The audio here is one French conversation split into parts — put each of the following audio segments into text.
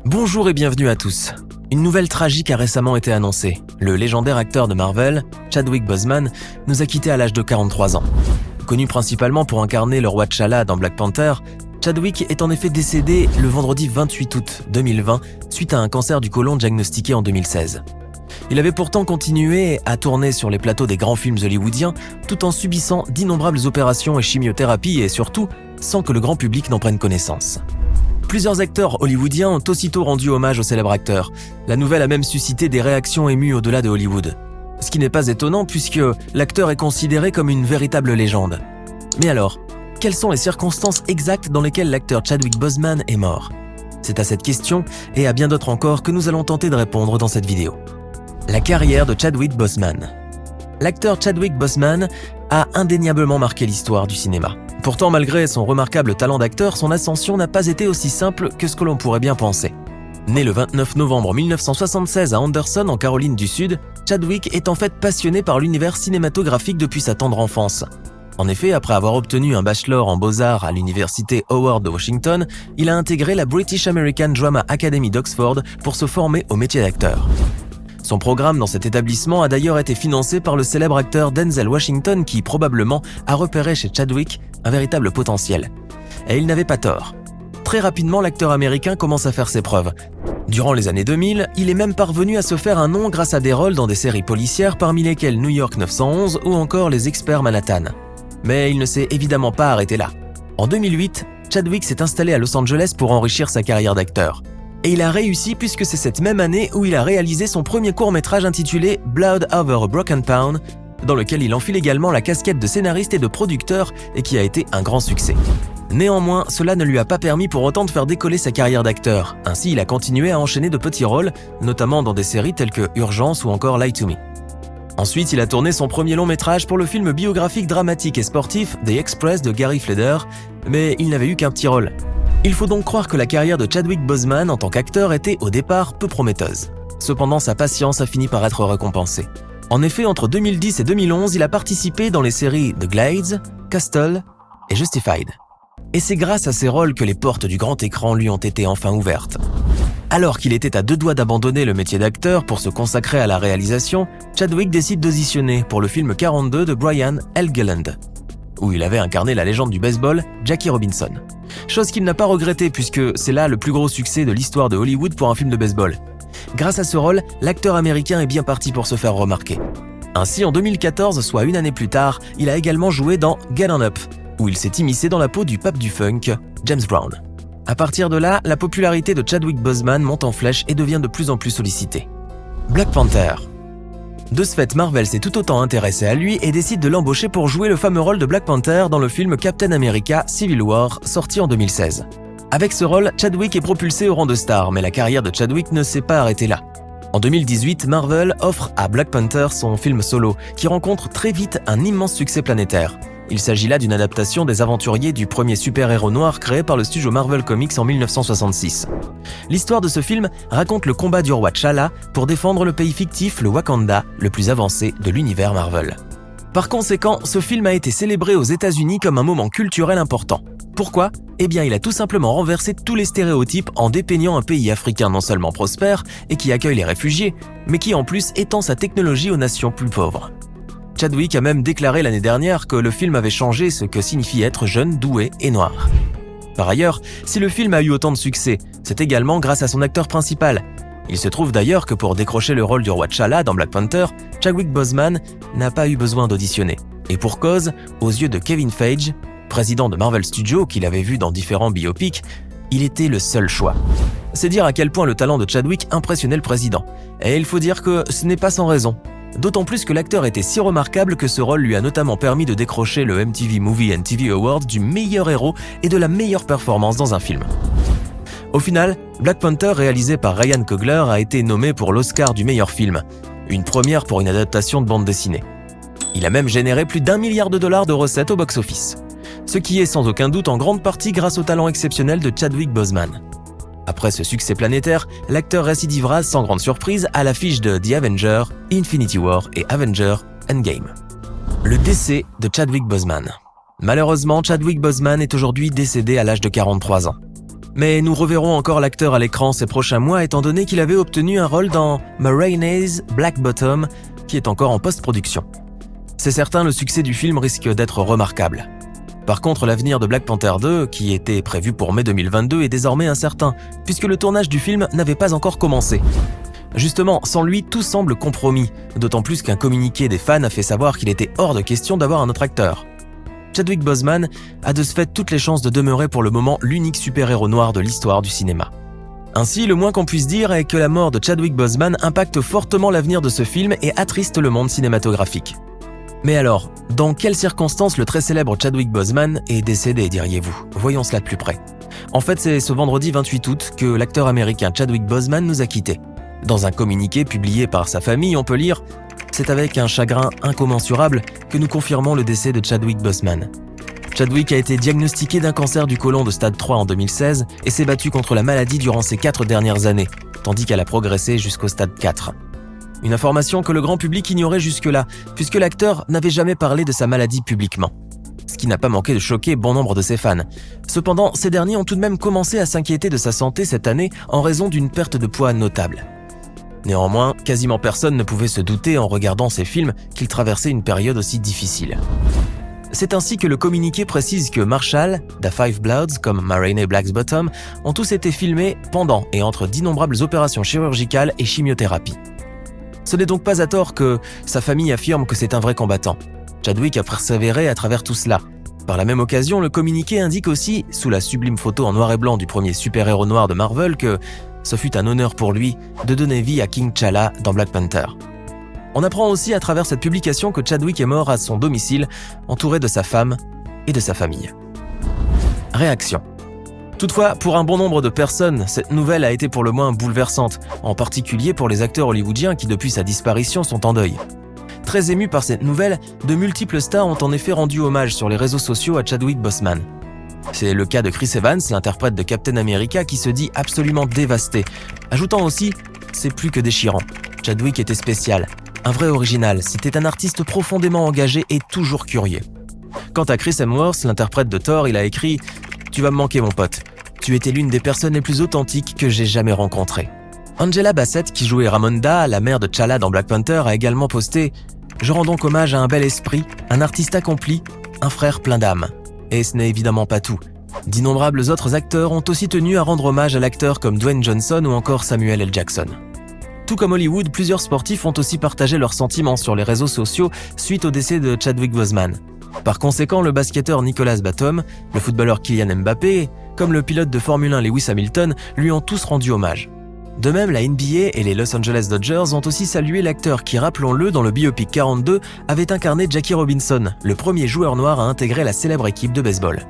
Bonjour et bienvenue à tous. Une nouvelle tragique a récemment été annoncée. Le légendaire acteur de Marvel, Chadwick Boseman, nous a quittés à l'âge de 43 ans. Connu principalement pour incarner le roi T'Challa dans Black Panther, Chadwick est en effet décédé le vendredi 28 août 2020 suite à un cancer du côlon diagnostiqué en 2016. Il avait pourtant continué à tourner sur les plateaux des grands films hollywoodiens tout en subissant d'innombrables opérations et chimiothérapies et surtout sans que le grand public n'en prenne connaissance. Plusieurs acteurs hollywoodiens ont aussitôt rendu hommage au célèbre acteur. La nouvelle a même suscité des réactions émues au-delà de Hollywood. Ce qui n'est pas étonnant puisque l'acteur est considéré comme une véritable légende. Mais alors, quelles sont les circonstances exactes dans lesquelles l'acteur Chadwick Boseman est mort ? C'est à cette question et à bien d'autres encore que nous allons tenter de répondre dans cette vidéo. La carrière de Chadwick Boseman. L'acteur Chadwick Boseman a indéniablement marqué l'histoire du cinéma. Pourtant, malgré son remarquable talent d'acteur, son ascension n'a pas été aussi simple que ce que l'on pourrait bien penser. Né le 29 novembre 1976 à Anderson, en Caroline du Sud, Chadwick est en fait passionné par l'univers cinématographique depuis sa tendre enfance. En effet, après avoir obtenu un bachelor en beaux-arts à l'université Howard de Washington, il a intégré la British American Drama Academy d'Oxford pour se former au métier d'acteur. Son programme dans cet établissement a d'ailleurs été financé par le célèbre acteur Denzel Washington qui, probablement, a repéré chez Chadwick un véritable potentiel. Et il n'avait pas tort. Très rapidement, l'acteur américain commence à faire ses preuves. Durant les années 2000, il est même parvenu à se faire un nom grâce à des rôles dans des séries policières parmi lesquelles New York 911 ou encore Les Experts Manhattan. Mais il ne s'est évidemment pas arrêté là. En 2008, Chadwick s'est installé à Los Angeles pour enrichir sa carrière d'acteur. Et il a réussi puisque c'est cette même année où il a réalisé son premier court-métrage intitulé Blood Over a Broken Pound, dans lequel il enfile également la casquette de scénariste et de producteur et qui a été un grand succès. Néanmoins, cela ne lui a pas permis pour autant de faire décoller sa carrière d'acteur. Ainsi, il a continué à enchaîner de petits rôles, notamment dans des séries telles que Urgence ou encore Lie to Me. Ensuite, il a tourné son premier long-métrage pour le film biographique dramatique et sportif The Express de Gary Fleder, mais il n'avait eu qu'un petit rôle. Il faut donc croire que la carrière de Chadwick Boseman en tant qu'acteur était au départ peu prometteuse. Cependant, sa patience a fini par être récompensée. En effet, entre 2010 et 2011, il a participé dans les séries The Glades, Castle et Justified. Et c'est grâce à ces rôles que les portes du grand écran lui ont été enfin ouvertes. Alors qu'il était à deux doigts d'abandonner le métier d'acteur pour se consacrer à la réalisation, Chadwick décide d'auditionner pour le film 42 de Brian Helgeland, où il avait incarné la légende du baseball, Jackie Robinson. Chose qu'il n'a pas regretté puisque c'est là le plus gros succès de l'histoire de Hollywood pour un film de baseball. Grâce à ce rôle, l'acteur américain est bien parti pour se faire remarquer. Ainsi, en 2014, soit une année plus tard, il a également joué dans Get On Up, où il s'est immiscé dans la peau du pape du funk, James Brown. À partir de là, la popularité de Chadwick Boseman monte en flèche et devient de plus en plus sollicitée. Black Panther. De ce fait, Marvel s'est tout autant intéressé à lui et décide de l'embaucher pour jouer le fameux rôle de Black Panther dans le film Captain America Civil War, sorti en 2016. Avec ce rôle, Chadwick est propulsé au rang de star, mais la carrière de Chadwick ne s'est pas arrêtée là. En 2018, Marvel offre à Black Panther son film solo, qui rencontre très vite un immense succès planétaire. Il s'agit là d'une adaptation des aventuriers du premier super-héros noir créé par le studio Marvel Comics en 1966. L'histoire de ce film raconte le combat du roi T'Challa pour défendre le pays fictif, le Wakanda, le plus avancé de l'univers Marvel. Par conséquent, ce film a été célébré aux États-Unis comme un moment culturel important. Pourquoi ? Eh bien, il a tout simplement renversé tous les stéréotypes en dépeignant un pays africain non seulement prospère et qui accueille les réfugiés, mais qui en plus étend sa technologie aux nations plus pauvres. Chadwick a même déclaré l'année dernière que le film avait changé ce que signifie être jeune, doué et noir. Par ailleurs, si le film a eu autant de succès, c'est également grâce à son acteur principal. Il se trouve d'ailleurs que pour décrocher le rôle du roi T'Challa dans Black Panther, Chadwick Boseman n'a pas eu besoin d'auditionner. Et pour cause, aux yeux de Kevin Feige, président de Marvel Studios qu'il avait vu dans différents biopics, il était le seul choix. C'est dire à quel point le talent de Chadwick impressionnait le président. Et il faut dire que ce n'est pas sans raison. D'autant plus que l'acteur était si remarquable que ce rôle lui a notamment permis de décrocher le MTV Movie and TV Award du meilleur héros et de la meilleure performance dans un film. Au final, Black Panther, réalisé par Ryan Coogler, a été nommé pour l'Oscar du meilleur film, une première pour une adaptation de bande dessinée. Il a même généré plus d'1 milliard de dollars de recettes au box-office, ce qui est sans aucun doute en grande partie grâce au talent exceptionnel de Chadwick Boseman. Après ce succès planétaire, l'acteur récidivera sans grande surprise à l'affiche de The Avengers, Infinity War et Avengers Endgame. Le décès de Chadwick Boseman. Malheureusement, Chadwick Boseman est aujourd'hui décédé à l'âge de 43 ans. Mais nous reverrons encore l'acteur à l'écran ces prochains mois étant donné qu'il avait obtenu un rôle dans Ma Rainey's Black Bottom, qui est encore en post-production. C'est certain, le succès du film risque d'être remarquable. Par contre, l'avenir de Black Panther 2, qui était prévu pour mai 2022, est désormais incertain, puisque le tournage du film n'avait pas encore commencé. Justement, sans lui, tout semble compromis, d'autant plus qu'un communiqué des fans a fait savoir qu'il était hors de question d'avoir un autre acteur. Chadwick Boseman a de ce fait toutes les chances de demeurer pour le moment l'unique super-héros noir de l'histoire du cinéma. Ainsi, le moins qu'on puisse dire est que la mort de Chadwick Boseman impacte fortement l'avenir de ce film et attriste le monde cinématographique. Mais alors, dans quelles circonstances le très célèbre Chadwick Boseman est décédé, diriez-vous ? Voyons cela de plus près. En fait, c'est ce vendredi 28 août que l'acteur américain Chadwick Boseman nous a quittés. Dans un communiqué publié par sa famille, on peut lire « C'est avec un chagrin incommensurable que nous confirmons le décès de Chadwick Boseman. Chadwick a été diagnostiqué d'un cancer du côlon de stade 3 en 2016 et s'est battu contre la maladie durant ces 4 dernières années, tandis qu'elle a progressé jusqu'au stade 4. Une information que le grand public ignorait jusque-là, puisque l'acteur n'avait jamais parlé de sa maladie publiquement. Ce qui n'a pas manqué de choquer bon nombre de ses fans. Cependant, ces derniers ont tout de même commencé à s'inquiéter de sa santé cette année en raison d'une perte de poids notable. Néanmoins, quasiment personne ne pouvait se douter en regardant ces films qu'il traversait une période aussi difficile. C'est ainsi que le communiqué précise que Marshall, The Five Bloods comme Ma Rainey's Black Bottom ont tous été filmés pendant et entre d'innombrables opérations chirurgicales et chimiothérapies. Ce n'est donc pas à tort que sa famille affirme que c'est un vrai combattant. Chadwick a persévéré à travers tout cela. Par la même occasion, le communiqué indique aussi, sous la sublime photo en noir et blanc du premier super-héros noir de Marvel, que ce fut un honneur pour lui de donner vie à King T'Challa dans Black Panther. On apprend aussi à travers cette publication que Chadwick est mort à son domicile, entouré de sa femme et de sa famille. Réaction. Toutefois, pour un bon nombre de personnes, cette nouvelle a été pour le moins bouleversante, en particulier pour les acteurs hollywoodiens qui depuis sa disparition sont en deuil. Très émus par cette nouvelle, de multiples stars ont en effet rendu hommage sur les réseaux sociaux à Chadwick Boseman. C'est le cas de Chris Evans, l'interprète de Captain America, qui se dit absolument dévasté, ajoutant aussi « c'est plus que déchirant. Chadwick était spécial, un vrai original, c'était un artiste profondément engagé et toujours curieux. » Quant à Chris Hemsworth, l'interprète de Thor, il a écrit « Tu vas me manquer mon pote. Tu étais l'une des personnes les plus authentiques que j'ai jamais rencontrées. » Angela Bassett, qui jouait Ramonda, la mère de T'Challa dans Black Panther, a également posté « Je rends donc hommage à un bel esprit, un artiste accompli, un frère plein d'âme. » Et ce n'est évidemment pas tout. D'innombrables autres acteurs ont aussi tenu à rendre hommage à l'acteur comme Dwayne Johnson ou encore Samuel L. Jackson. Tout comme Hollywood, plusieurs sportifs ont aussi partagé leurs sentiments sur les réseaux sociaux suite au décès de Chadwick Boseman. Par conséquent, le basketteur Nicolas Batum, le footballeur Kylian Mbappé, comme le pilote de Formule 1 Lewis Hamilton, lui ont tous rendu hommage. De même, la NBA et les Los Angeles Dodgers ont aussi salué l'acteur qui, rappelons-le, dans le biopic 42, avait incarné Jackie Robinson, le premier joueur noir à intégrer la célèbre équipe de baseball.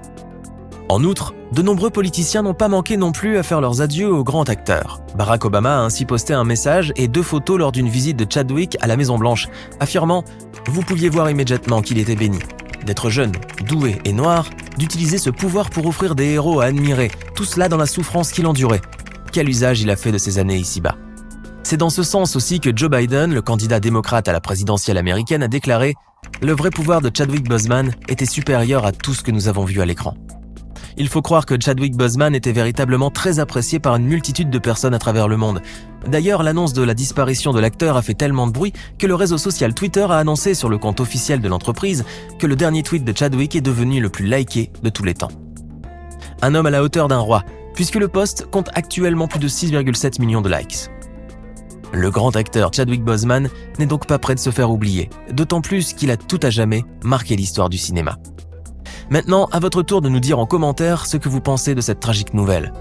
En outre, de nombreux politiciens n'ont pas manqué non plus à faire leurs adieux au grand acteur. Barack Obama a ainsi posté un message et 2 photos lors d'une visite de Chadwick à la Maison-Blanche, affirmant « Vous pouviez voir immédiatement qu'il était béni. D'être jeune, doué et noir, d'utiliser ce pouvoir pour offrir des héros à admirer, tout cela dans la souffrance qu'il endurait. Quel usage il a fait de ces années ici-bas. » C'est dans ce sens aussi que Joe Biden, le candidat démocrate à la présidentielle américaine, a déclaré « Le vrai pouvoir de Chadwick Boseman était supérieur à tout ce que nous avons vu à l'écran. » Il faut croire que Chadwick Boseman était véritablement très apprécié par une multitude de personnes à travers le monde. D'ailleurs, l'annonce de la disparition de l'acteur a fait tellement de bruit que le réseau social Twitter a annoncé sur le compte officiel de l'entreprise que le dernier tweet de Chadwick est devenu le plus liké de tous les temps. Un homme à la hauteur d'un roi, puisque le post compte actuellement plus de 6,7 millions de likes. Le grand acteur Chadwick Boseman n'est donc pas prêt de se faire oublier, d'autant plus qu'il a tout à jamais marqué l'histoire du cinéma. Maintenant, à votre tour de nous dire en commentaire ce que vous pensez de cette tragique nouvelle.